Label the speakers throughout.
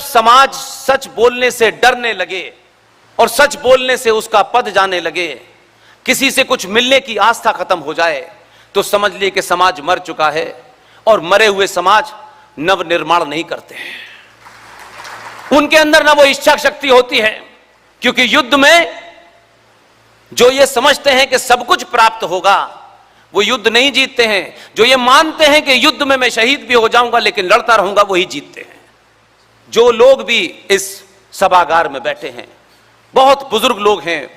Speaker 1: समाज सच बोलने से डरने लगे और सच बोलने से उसका पद जाने लगे, किसी से कुछ मिलने की आस्था खत्म हो जाए, तो समझ लिए कि समाज मर चुका है। और मरे हुए समाज नव निर्माण नहीं करते हैं, उनके अंदर ना वो इच्छा शक्ति होती है, क्योंकि युद्ध में जो ये समझते हैं कि सब कुछ प्राप्त होगा वो युद्ध नहीं जीतते हैं। जो ये मानते हैं कि युद्ध में मैं शहीद भी हो जाऊंगा लेकिन लड़ता रहूंगा, वही जीतते हैं। जो लोग भी इस सभागार में बैठे हैं, बहुत बुजुर्ग लोग हैं,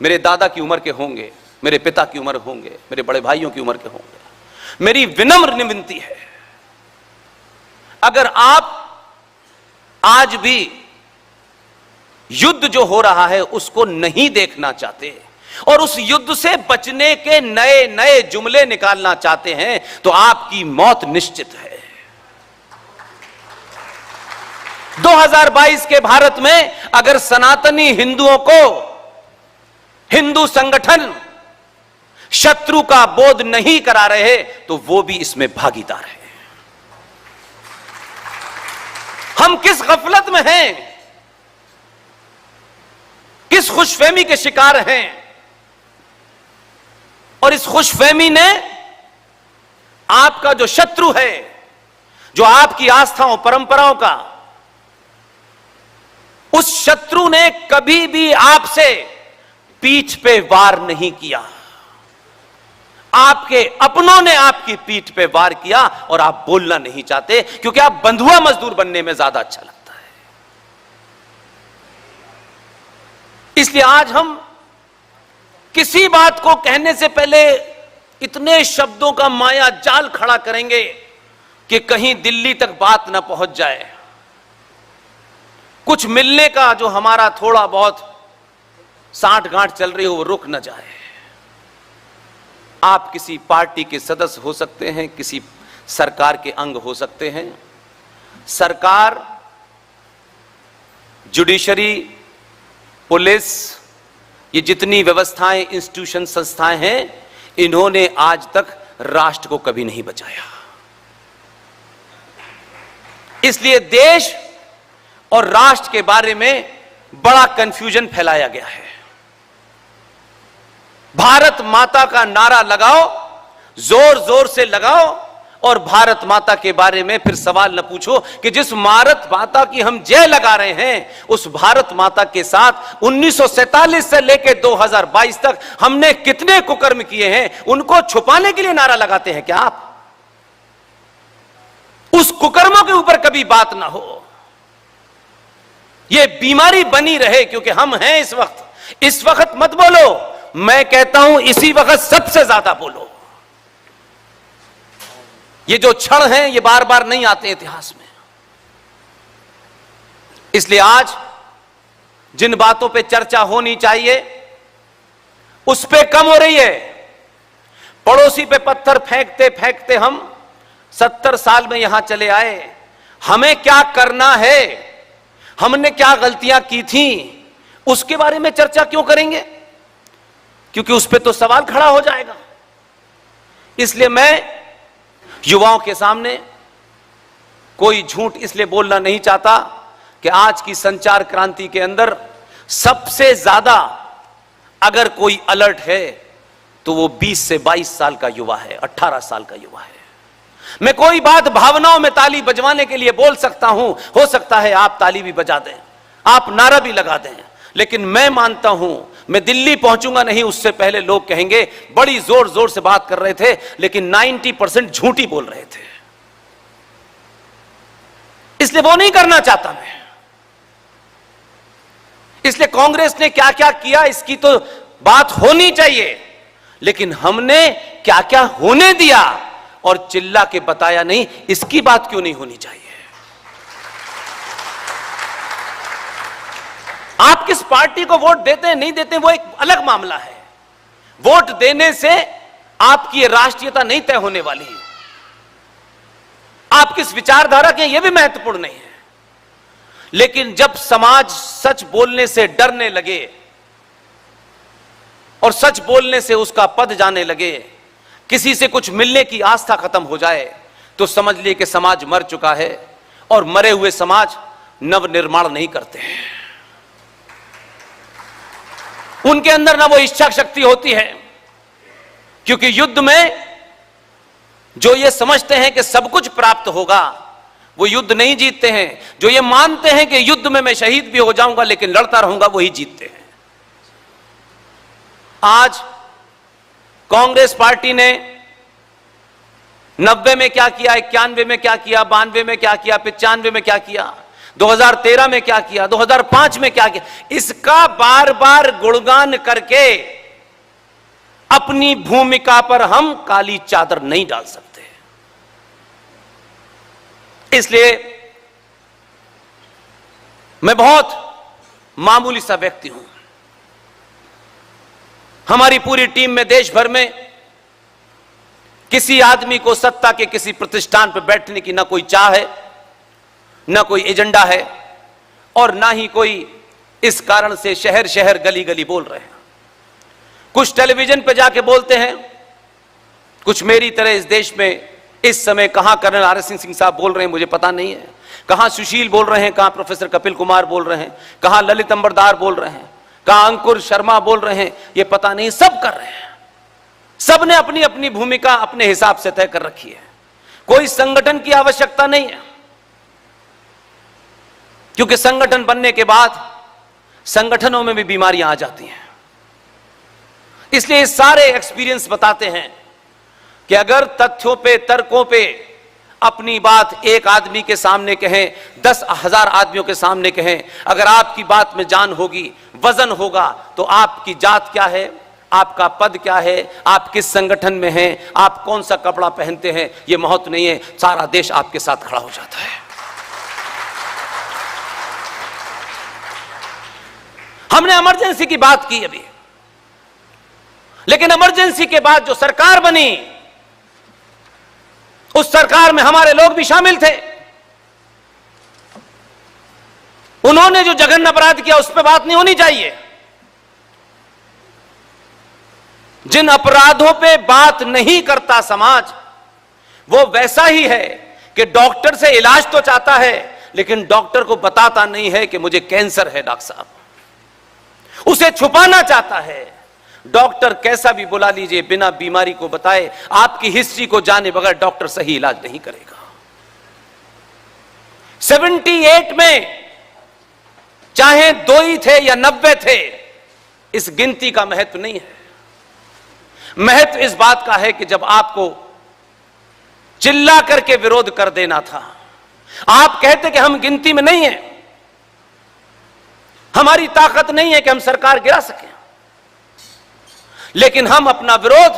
Speaker 1: मेरे दादा की उम्र के होंगे, मेरे पिता की उम्र होंगे, मेरे बड़े भाइयों की उम्र के होंगे। मेरी विनम्र विनती है, अगर आप आज भी युद्ध जो हो रहा है उसको नहीं देखना चाहते और उस युद्ध से बचने के नए नए जुमले निकालना चाहते हैं, तो आपकी मौत निश्चित है। 2022 के भारत में अगर सनातनी हिंदुओं को हिंदू संगठन शत्रु का बोध नहीं करा रहे तो वो भी इसमें भागीदार है। हम किस गफलत में हैं, किस खुशफहमी के शिकार हैं, और इस खुशफहमी ने आपका जो शत्रु है, जो आपकी आस्थाओं परंपराओं का, उस शत्रु ने कभी भी आपसे पीठ पे वार नहीं किया। आपके अपनों ने आपकी पीठ पे वार किया और आप बोलना नहीं चाहते, क्योंकि आप बंधुआ मजदूर बनने में ज्यादा अच्छा लगता है। इसलिए आज हम किसी बात को कहने से पहले इतने शब्दों का माया जाल खड़ा करेंगे कि कहीं दिल्ली तक बात ना पहुंच जाए, कुछ मिलने का जो हमारा थोड़ा बहुत साठ गांठ चल रही हो वो रुक न जाए। आप किसी पार्टी के सदस्य हो सकते हैं, किसी सरकार के अंग हो सकते हैं। सरकार, जुडिशरी, पुलिस, ये जितनी व्यवस्थाएं, इंस्टीट्यूशन, संस्थाएं हैं, इन्होंने आज तक राष्ट्र को कभी नहीं बचाया। इसलिए देश और राष्ट्र के बारे में बड़ा कंफ्यूजन फैलाया गया है। भारत माता का नारा लगाओ, जोर जोर से लगाओ, और भारत माता के बारे में फिर सवाल न पूछो कि जिस भारत माता की हम जय लगा रहे हैं, उस भारत माता के साथ 1947 से लेकर 2022 तक हमने कितने कुकर्म किए हैं, उनको छुपाने के लिए नारा लगाते हैं क्या आप? उस कुकर्मों के ऊपर कभी बात ना हो। यह बीमारी बनी रहे, क्योंकि हम हैं इस वक्त मत बोलो, मैं कहता हूं इसी वक्त सबसे ज्यादा बोलो। ये जो क्षण हैं ये बार बार नहीं आते इतिहास में। इसलिए आज जिन बातों पे चर्चा होनी चाहिए उस पे कम हो रही है। पड़ोसी पे पत्थर फेंकते फेंकते हम 70 साल में यहां चले आए। हमें क्या करना है, हमने क्या गलतियां की थी, उसके बारे में चर्चा क्यों करेंगे? क्योंकि उस पे तो सवाल खड़ा हो जाएगा। इसलिए मैं युवाओं के सामने कोई झूठ इसलिए बोलना नहीं चाहता कि आज की संचार क्रांति के अंदर सबसे ज्यादा अगर कोई अलर्ट है तो वो 20 से 22 साल का युवा है, 18 साल का युवा है। मैं कोई बात भावनाओं में ताली बजवाने के लिए बोल सकता हूं, हो सकता है आप ताली भी बजा दें, आप नारा भी लगा दें, लेकिन मैं मानता हूं मैं दिल्ली पहुंचूंगा नहीं उससे पहले लोग कहेंगे बड़ी जोर जोर से बात कर रहे थे लेकिन 90% झूठी बोल रहे थे। इसलिए वो नहीं करना चाहता मैं। इसलिए कांग्रेस ने क्या क्या किया इसकी तो बात होनी चाहिए, लेकिन हमने क्या क्या होने दिया और चिल्ला के बताया नहीं, इसकी बात क्यों नहीं होनी चाहिए? आप किस पार्टी को वोट देते हैं नहीं देते वो एक अलग मामला है। वोट देने से आपकी राष्ट्रीयता नहीं तय होने वाली है। आप किस विचारधारा के यह भी महत्वपूर्ण नहीं है। लेकिन जब समाज सच बोलने से डरने लगे और सच बोलने से उसका पद जाने लगे, किसी से कुछ मिलने की आस्था खत्म हो जाए, तो समझ लिए कि समाज मर चुका है और मरे हुए समाज नवनिर्माण नहीं करते हैं। उनके अंदर ना वो इच्छा शक्ति होती है, क्योंकि युद्ध में जो ये समझते हैं कि सब कुछ प्राप्त होगा, वो युद्ध नहीं जीतते हैं। जो ये मानते हैं कि युद्ध में मैं शहीद भी हो जाऊंगा लेकिन लड़ता रहूंगा, वही जीतते हैं। आज कांग्रेस पार्टी ने 90 में क्या किया, 91 में क्या किया, 92 में क्या किया, 95 में क्या किया, 2013 में क्या किया, 2005 में क्या किया, इसका बार बार गुणगान करके अपनी भूमिका पर हम काली चादर नहीं डाल सकते। इसलिए मैं बहुत मामूली सा व्यक्ति हूं। हमारी पूरी टीम में देश भर में किसी आदमी को सत्ता के किसी प्रतिष्ठान पर बैठने की ना कोई चाह है, ना कोई एजेंडा है, और ना ही कोई इस कारण से शहर शहर गली गली बोल रहे हैं। कुछ टेलीविजन पे जाके बोलते हैं, कुछ मेरी तरह इस देश में इस समय कहां कर्नल आर.एस. सिंह साहब बोल रहे हैं मुझे पता नहीं है, कहां सुशील बोल रहे हैं, कहां प्रोफेसर कपिल कुमार बोल रहे हैं, कहां ललित अंबरदार बोल रहे हैं, कहां अंकुर शर्मा बोल रहे हैं, ये पता नहीं, सब कर रहे हैं। सब ने अपनी अपनी भूमिका अपने हिसाब से तय कर रखी है। कोई संगठन की आवश्यकता नहीं है, क्योंकि संगठन बनने के बाद संगठनों में भी बीमारियां आ जाती हैं। इसलिए सारे एक्सपीरियंस बताते हैं कि अगर तथ्यों पे, तर्कों पे अपनी बात एक आदमी के सामने कहें, 10,000 आदमियों के सामने कहें, अगर आपकी बात में जान होगी, वजन होगा, तो आपकी जात क्या है, आपका पद क्या है, आप किस संगठन में हैं, आप कौन सा कपड़ा पहनते हैं, यह महत्व नहीं है। सारा देश आपके साथ खड़ा हो जाता है। हमने इमरजेंसी की बात की अभी, लेकिन इमरजेंसी के बाद जो सरकार बनी, उस सरकार में हमारे लोग भी शामिल थे। उन्होंने जो जघन्य अपराध किया उस पर बात नहीं होनी चाहिए। जिन अपराधों पे बात नहीं करता समाज, वो वैसा ही है कि डॉक्टर से इलाज तो चाहता है, लेकिन डॉक्टर को बताता नहीं है कि मुझे कैंसर है डॉक्टर साहब, उसे छुपाना चाहता है। डॉक्टर कैसा भी बुला लीजिए, बिना बीमारी को बताए, आपकी हिस्ट्री को जाने बगैर डॉक्टर सही इलाज नहीं करेगा। 78 में चाहे 2 ही थे या 90 थे, इस गिनती का महत्व नहीं है। महत्व इस बात का है कि जब आपको चिल्ला करके विरोध कर देना था, आप कहते कि हम गिनती में नहीं हैं, हमारी ताकत नहीं है कि हम सरकार गिरा सकें, लेकिन हम अपना विरोध,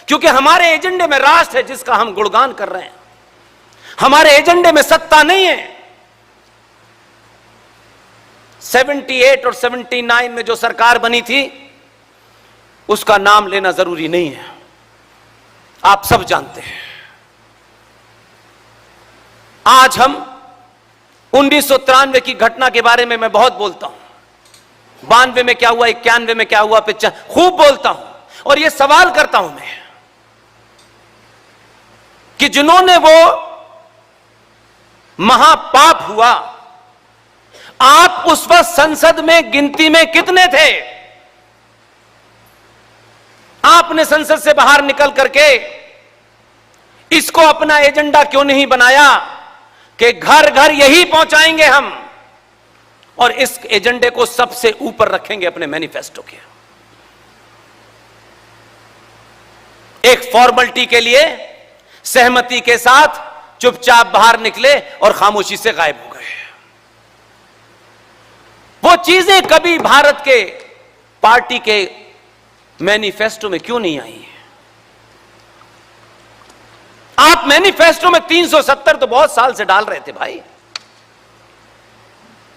Speaker 1: क्योंकि हमारे एजेंडे में राष्ट्र है जिसका हम गुणगान कर रहे हैं, हमारे एजेंडे में सत्ता नहीं है। 78 और 79 में जो सरकार बनी थी, उसका नाम लेना जरूरी नहीं है, आप सब जानते हैं। आज हम 1993 की घटना के बारे में मैं बहुत बोलता हूं, 92 में क्या हुआ, 91 में क्या हुआ, 95 खूब बोलता हूं, और यह सवाल करता हूं मैं कि जिन्होंने वो महापाप हुआ, आप उस वक्त संसद में गिनती में कितने थे? आपने संसद से बाहर निकल करके इसको अपना एजेंडा क्यों नहीं बनाया कि घर घर यही पहुंचाएंगे हम, और इस एजेंडे को सबसे ऊपर रखेंगे अपने मैनिफेस्टो के। एक फॉर्मेलिटी के लिए सहमति के साथ चुपचाप बाहर निकले और खामोशी से गायब हो गए। वो चीजें कभी भारत के पार्टी के मैनिफेस्टो में क्यों नहीं आई? आप मैनिफेस्टो में 370 तो बहुत साल से डाल रहे थे भाई,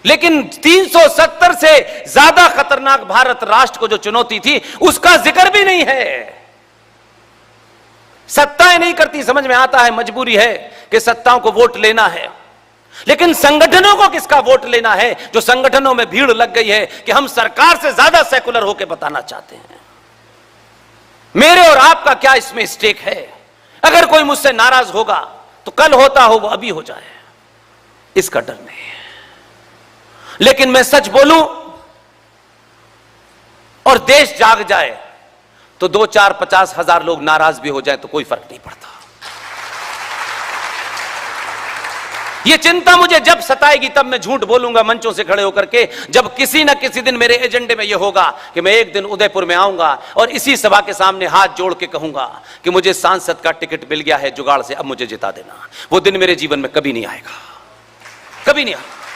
Speaker 1: लेकिन 370 से ज्यादा खतरनाक भारत राष्ट्र को जो चुनौती थी, उसका जिक्र भी नहीं है। सत्ताएं नहीं करती, समझ में आता है, मजबूरी है कि सत्ताओं को वोट लेना है, लेकिन संगठनों को किसका वोट लेना है? जो संगठनों में भीड़ लग गई है कि हम सरकार से ज्यादा सेकुलर होकर बताना चाहते हैं। मेरे और आपका क्या इसमें स्टेक है? अगर कोई मुझसे नाराज होगा तो कल होता हो वो अभी हो जाए, इसका डर नहीं है। लेकिन मैं सच बोलूं और देश जाग जाए तो 2-4-50 हजार लोग नाराज भी हो जाए तो कोई फर्क नहीं पड़ता। यह चिंता मुझे जब सताएगी तब मैं झूठ बोलूंगा मंचों से खड़े होकर के, जब किसी ना किसी दिन मेरे एजेंडे में यह होगा कि मैं एक दिन उदयपुर में आऊंगा और इसी सभा के सामने हाथ जोड़ के कहूंगा कि मुझे सांसद का टिकट मिल गया है जुगाड़ से, अब मुझे जिता देना। वो दिन मेरे जीवन में कभी नहीं आएगा, कभी नहीं आएगा।